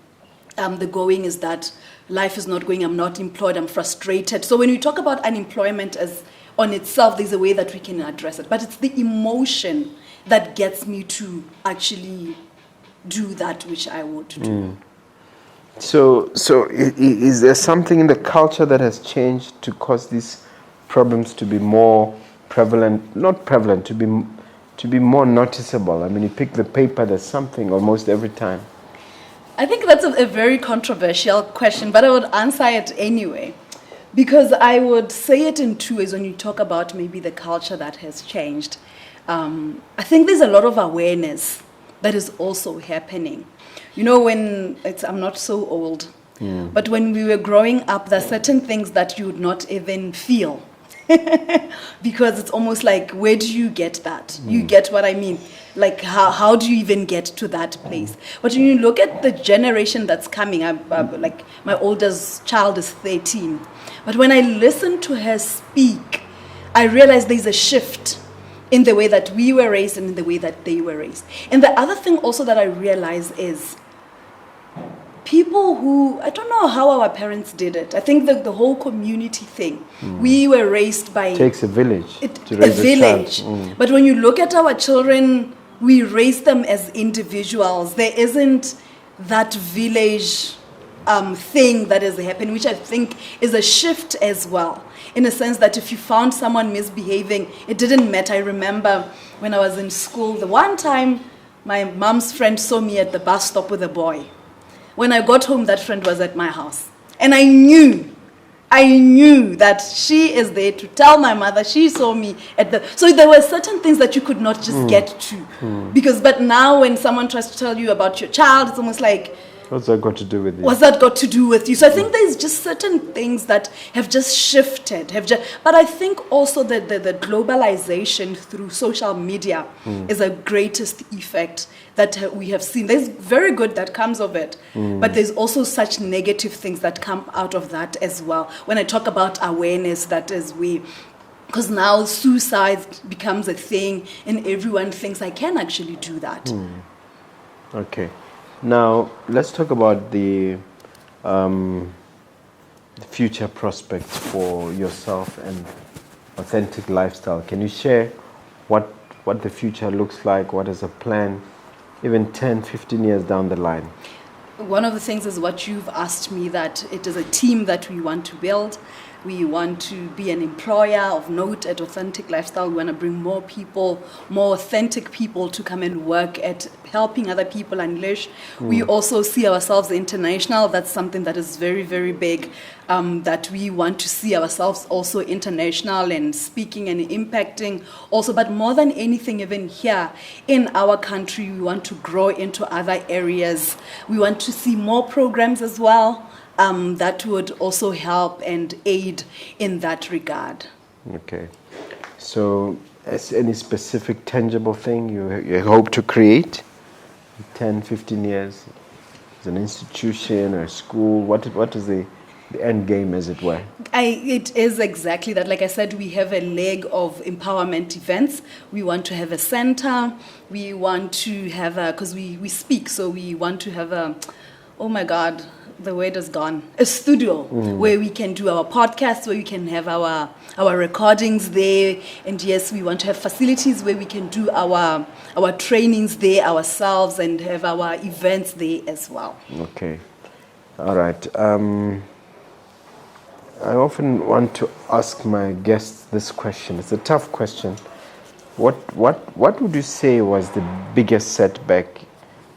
the going is that life is not going, I'm not employed, I'm frustrated. So when we talk about unemployment as on itself, there's a way that we can address it. But it's the emotion that gets me to actually do that which I want to do. So is there something in the culture that has changed to cause these problems to be more prevalent? Not prevalent, to be more noticeable. I mean, you pick the paper, there's something almost every time. I think that's a very controversial question, but I would answer it anyway. Because I would say it in two ways when you talk about maybe the culture that has changed. I think there's a lot of awareness that is also happening. You know, I'm not so old, but when we were growing up, there are certain things that you would not even feel. Because it's almost like, where do you get that? You get what I mean? Like, how do you even get to that place? But when you look at the generation that's coming, like my oldest child is 13. But when I listen to her speak, I realize there's a shift in the way that we were raised and in the way that they were raised. And the other thing also that I realize is people who, I don't know how our parents did it. I think the whole community thing. We were raised by... It takes a village to raise a village. child. But when you look at our children, we raise them as individuals. There isn't that village thing that is happening, which I think is a shift as well. In a sense that if you found someone misbehaving, it didn't matter. I remember when I was in school, the one time my mom's friend saw me at the bus stop with a boy. When I got home, that friend was at my house. And I knew that she is there to tell my mother she saw me at the... So there were certain things that you could not just get to. But now when someone tries to tell you about your child, it's almost like... What's that got to do with you? What's that got to do with you? So I think there's just certain things that have just shifted. But I think also that the globalization through social media is a greatest effect that we have seen. There's very good that comes of it, but there's also such negative things that come out of that as well. When I talk about awareness, that is because now suicide becomes a thing and everyone thinks I can actually do that. Okay. Now, let's talk about the future prospects for yourself and Authentic Lifestyle. Can you share what the future looks like? What is a plan, even 10, 15 years down the line? one of the things is what you've asked me, that it is a team that we want to build. We want to be an employer of note at Authentic Lifestyle. We want to bring more people, more authentic people to come and work at helping other people unleash. We also see ourselves international. That's something that is very, very big, that we want to see ourselves also international and speaking and impacting also. But more than anything, even here in our country, we want to grow into other areas. We want to see more programs as well. That would also help and aid in that regard. Okay. So, is any specific tangible thing you hope to create in 10, 15 years? As an institution or a school? What is the end game, as it were? It is exactly that. Like I said, we have a leg of empowerment events. We want to have a center. We want to have because we speak, so we want to have oh my God, the word is gone, a studio where we can do our podcasts, where we can have our recordings there. And yes, we want to have facilities where we can do our trainings there ourselves and have our events there as well. Okay. All right. I often want to ask my guests this question. It's a tough question. What would you say was the biggest setback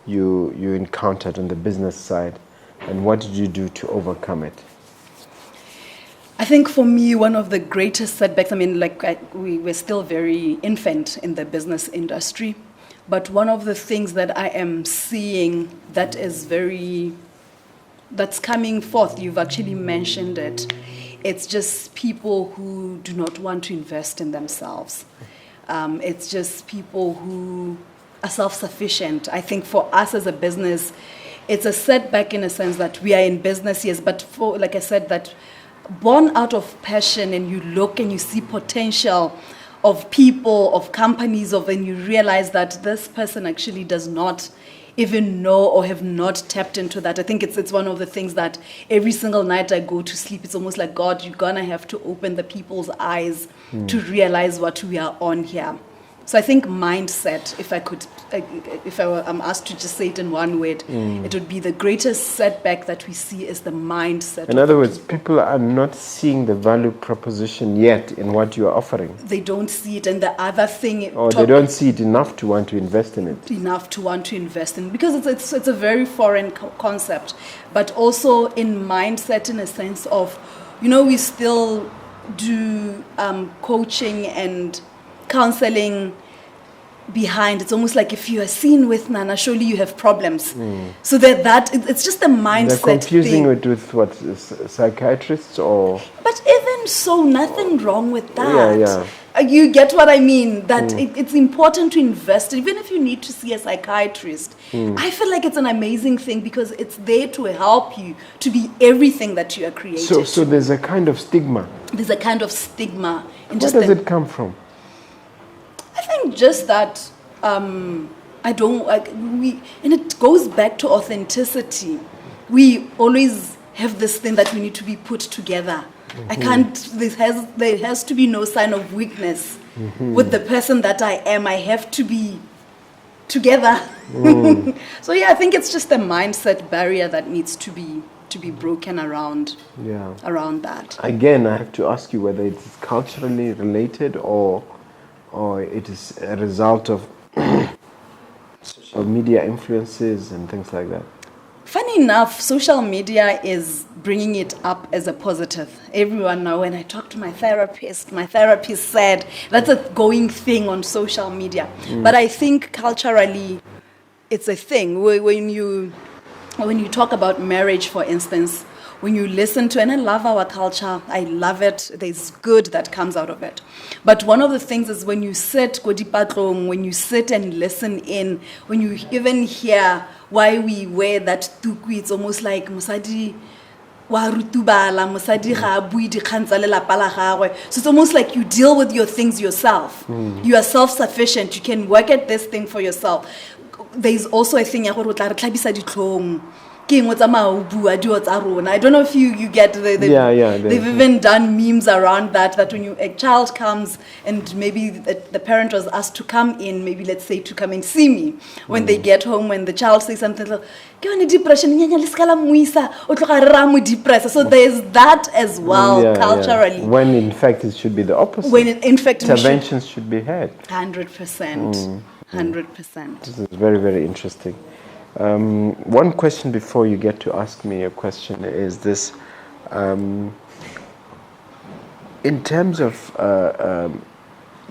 you encountered on the business side, and what did you do to overcome it? I think for me, one of the greatest setbacks, we were still very infant in the business industry, but one of the things that I am seeing that is that's coming forth, you've actually mentioned it, it's just people who do not want to invest in themselves. It's just people who are self-sufficient. I think for us as a business, it's a setback in a sense that we are in business, yes, but for, like I said, that born out of passion, and you look and you see potential of people, of companies, and you realize that this person actually does not even know or have not tapped into that. I think it's one of the things that every single night I go to sleep, it's almost like, God, you're gonna have to open the people's eyes to realize what we are on here. So I think mindset, if I'm asked to just say it in one word, it would be the greatest setback that we see is the mindset. In other words, people are not seeing the value proposition yet in what you are offering. They don't see it, and the other thing... Or they don't see it enough to want to invest in it. Enough to want to invest in, because it's a very foreign concept, but also in mindset in a sense of, we still do coaching and counseling behind. It's almost like if you are seen with Nana, surely you have problems. So that it's just a mindset. They're confusing it with what, psychiatrists or... But even so, nothing wrong with that. Yeah. You get what I mean? That it's important to invest, even if you need to see a psychiatrist. I feel like it's an amazing thing because it's there to help you to be everything that you are created. So there's a kind of stigma. There's a kind of stigma. Where does it come from? I think just that and it goes back to authenticity. We always have this thing that we need to be put together. There has to be no sign of weakness with the person that I am. I have to be together. So yeah, I think it's just a mindset barrier that needs to be broken around that. Again, I have to ask you whether it's culturally related or it is a result of social media influences and things like that. Funny enough, social media is bringing it up as a positive. Everyone now, when I talk to my therapist said that's a going thing on social media. But I think culturally, it's a thing. When you talk about marriage, for instance, when you listen to, and I love our culture, I love it, there's good that comes out of it. But one of the things is when you sit, when you sit and listen in, when you even hear why we wear that tuku, it's almost like mosadi wa rutubala, mosadi ga bui dikgang tsa lelapa la gagwe. So it's almost like you deal with your things yourself. You are self-sufficient, you can work at this thing for yourself. There's also a thing ya gore o tla re tlhabisa ditlhong. I don't know if you get they've even done memes around that when a child comes and maybe the parent was asked to come in, maybe let's say to come and see me. When they get home, when the child says something like, depression, so there's that as well culturally. When in fact it should be the opposite. When in fact interventions should be had. 100%. 100%. This is very, very interesting. One question before you get to ask me a question is this: in terms of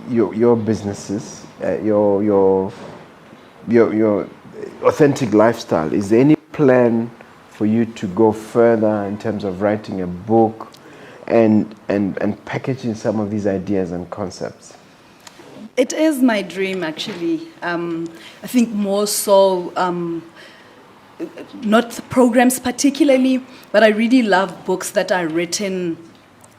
your businesses, your authentic lifestyle, is there any plan for you to go further in terms of writing a book and packaging some of these ideas and concepts? It is my dream, actually. I think more so, not programs particularly, but I really love books that are written,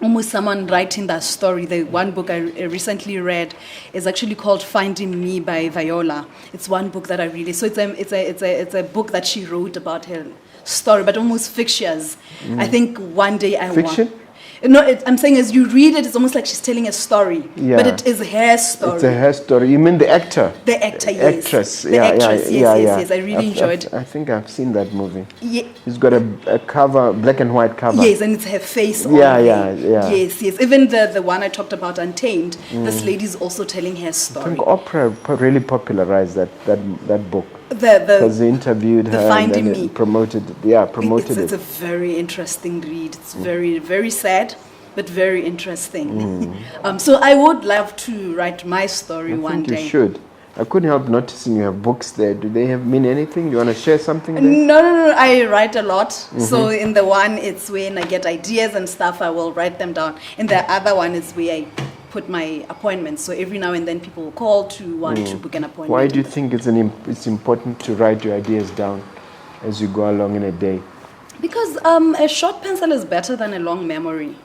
almost someone writing that story. The one book I recently read is actually called Finding Me by Viola. It's one book that I really, so it's a book that she wrote about her story, but almost fictitious. I think one day I want. Fiction? No, I'm saying as you read it, it's almost like she's telling a story, but it is her story. It's a her story. You mean the actor? The actor, yes. Actress, the actress, yes. I really enjoyed. I think I've seen that movie. Yeah. It's got a cover, black and white cover. Yes, and it's her face. Yeah. Yes. Even the one I talked about, Untamed. This lady's also telling her I story. think Oprah really popularized that book. Because they interviewed her and then it promoted it. It's a very interesting read. It's very, very sad, but very interesting. So I would love to write my story one day. You should. I couldn't help noticing you have books there. Do they mean anything? You want to share something there? No. I write a lot. So in the one, it's when I get ideas and stuff, I will write them down. And the other one is where I put my appointments. So every now and then people will call to want to book an appointment. Why do you think it's important to write your ideas down as you go along in a day? Because a short pencil is better than a long memory.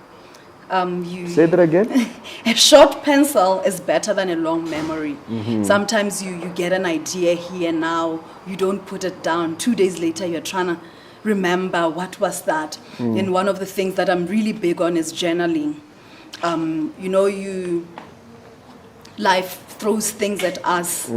Say that again? A short pencil is better than a long memory. Sometimes you get an idea here now, you don't put it down. 2 days later, you're trying to remember what was that. And one of the things that I'm really big on is journaling. Life throws things at us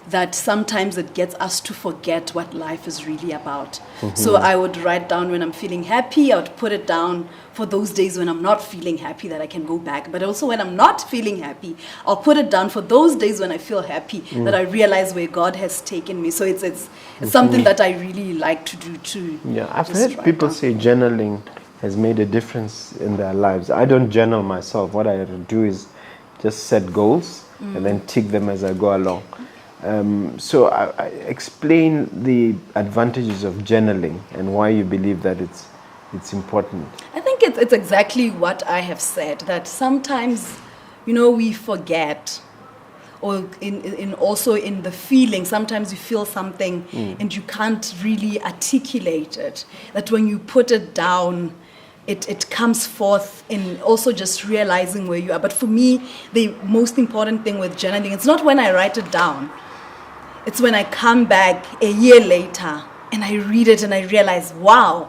that sometimes it gets us to forget what life is really about. So I would write down when I'm feeling happy. I would put it down for those days when I'm not feeling happy that I can go back. But also when I'm not feeling happy, I'll put it down for those days when I feel happy that I realize where God has taken me. So it's something that I really like to do too. Yeah, I've heard people say journaling has made a difference in their lives. I don't journal myself. What I do is just set goals and then tick them as I go along. So I explain the advantages of journaling and why you believe that it's important. I think it's exactly what I have said, that sometimes, we forget, or also in the feeling, sometimes you feel something and you can't really articulate it. That when you put it down, it comes forth in also just realizing where you are. But for me, the most important thing with journaling, it's not when I write it down. It's when I come back a year later and I read it and I realize, wow.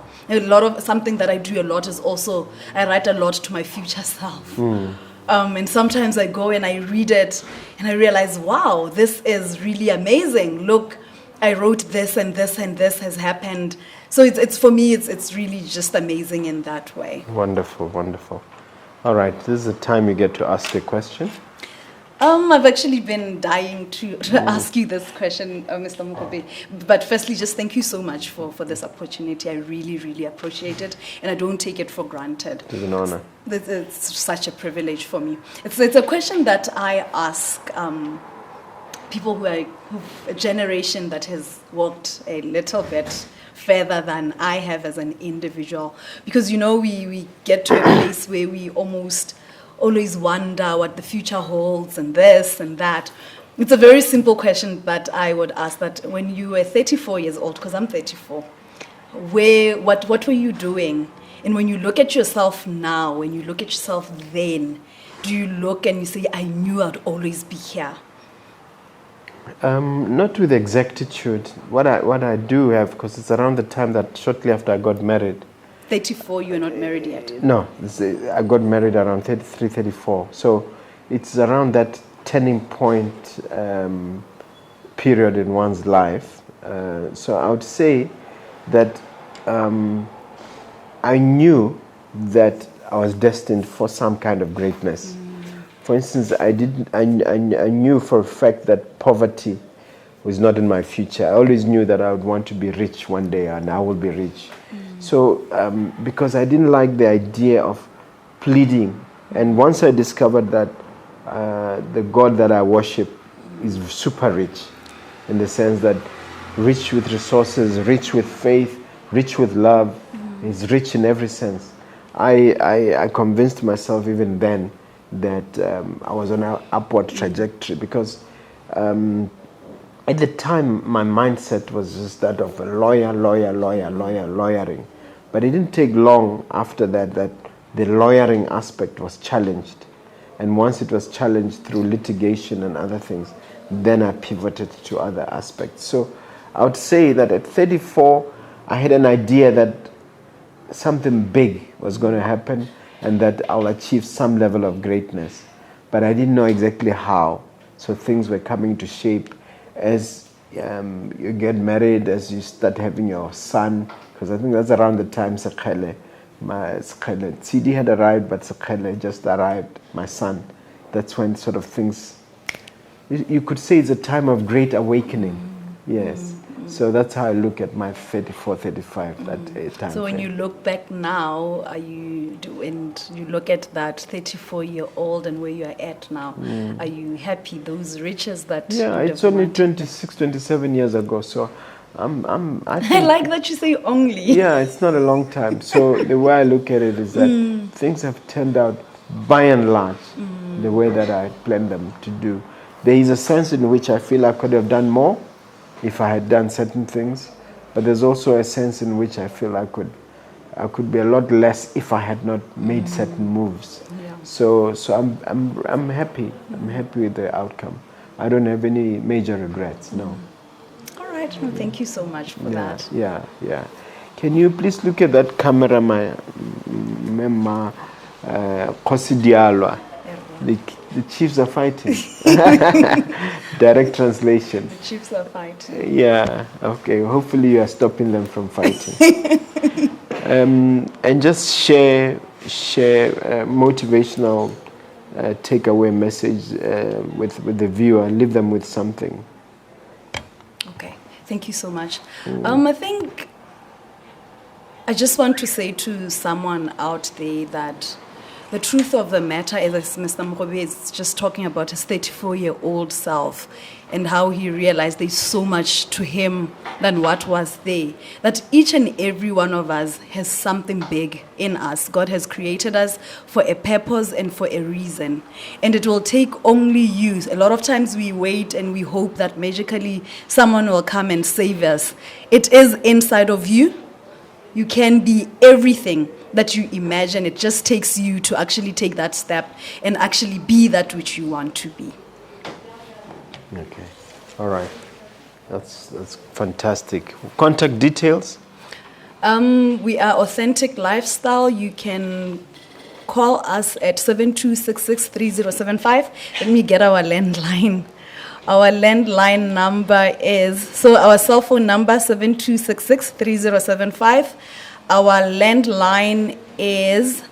Something that I do a lot is also, I write a lot to my future self. And sometimes I go and I read it and I realize, wow, this is really amazing. Look, I wrote this and this and this has happened. So it's for me, it's really just amazing in that way. Wonderful. All right, this is the time you get to ask a question. I've actually been dying to ask you this question, Mr. Mogobe. But firstly, just thank you so much for this opportunity. I really, really appreciate it, and I don't take it for granted. It's an honor. It's such a privilege for me. It's a question that I ask people who are a generation that has walked a little bit further than I have as an individual. Because, we get to a place where we always wonder what the future holds and this and that. It's a very simple question, but I would ask that when you were 34 years old, because I'm 34, what were you doing? And when you look at yourself now, when you look at yourself then, do you look and you say, I knew I'd always be here? Not with exactitude. What I do have, because it's around the time that shortly after I got married. 34, you're not married yet. No, I got married around 33, 34. So it's around that turning point period in one's life. So I would say that I knew that I was destined for some kind of greatness. For instance, I knew for a fact that poverty was not in my future. I always knew that I would want to be rich one day, and I will be rich. So because I didn't like the idea of pleading, and once I discovered that the God that I worship is super rich, in the sense that rich with resources, rich with faith, rich with love, is rich in every sense. I convinced myself even then that I was on an upward trajectory, because at the time my mindset was just that of a lawyering. But it didn't take long after that the lawyering aspect was challenged. And once it was challenged through litigation and other things, then I pivoted to other aspects. So I would say that at 34, I had an idea that something big was going to happen and that I'll achieve some level of greatness. But I didn't know exactly how. So things were coming to shape as you get married, as you start having your son, because I think that's around the time CD had arrived, but Sekele just arrived, my son. That's when sort of things, you could say it's a time of great awakening. Yes. So that's how I look at my 34, 35, that time. So when you look back now, and you look at that 34-year-old and where you are at now, are you happy, those riches that it's only 26, 27 years ago, so I like that you say only. Yeah, it's not a long time. So the way I look at it is that things have turned out by and large the way that I planned them to do. There is a sense in which I feel I could have done more if I had done certain things, but there's also a sense in which I feel I could be a lot less if I had not made certain moves. Yeah. So I'm happy. I'm happy with the outcome. I don't have any major regrets. No. All right. Well, thank you so much for that. Yeah. Can you please look at that camera, my Kgosidialwa? The chiefs are fighting. Direct translation. The chiefs are fighting. Yeah, okay. Hopefully you are stopping them from fighting. And just share motivational takeaway message with the viewer. Leave them with something. Okay, thank you so much. I think I just want to say to someone out there that the truth of the matter is, as Mr. Mogobe is just talking about his 34-year-old self and how he realized there's so much to him than what was there. That each and every one of us has something big in us. God has created us for a purpose and for a reason. And it will take only you. A lot of times we wait and we hope that magically someone will come and save us. It is inside of you. You can be everything that you imagine. It just takes you to actually take that step and actually be that which you want to be. Okay. All right. That's fantastic. Contact details? We are Authentic Lifestyle. You can call us at 72663075. Let me get our landline. Our landline number is, our cell phone number 72663075. Our landline is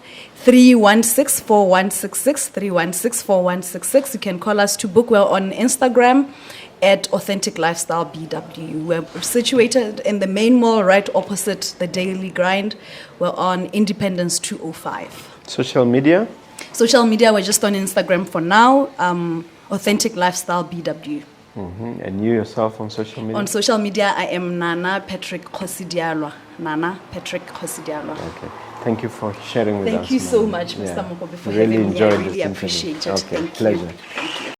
316-4166, 316-4166. You can call us to book. We're on Instagram at Authentic Lifestyle BW. We're situated in the main mall right opposite the Daily Grind. We're on Independence 205. Social media? Social media, we're just on Instagram for now. Authentic Lifestyle BW. And you yourself on social media? On social media, I am Nana Patrick Kgosidialwa. Nana Patrick Kgosidialwa. Okay. Thank you for sharing with us. Thank you so much, Mr. Mogobe, for really having me. I enjoyed really this appreciate it. Okay, Thank pleasure. you. Thank you.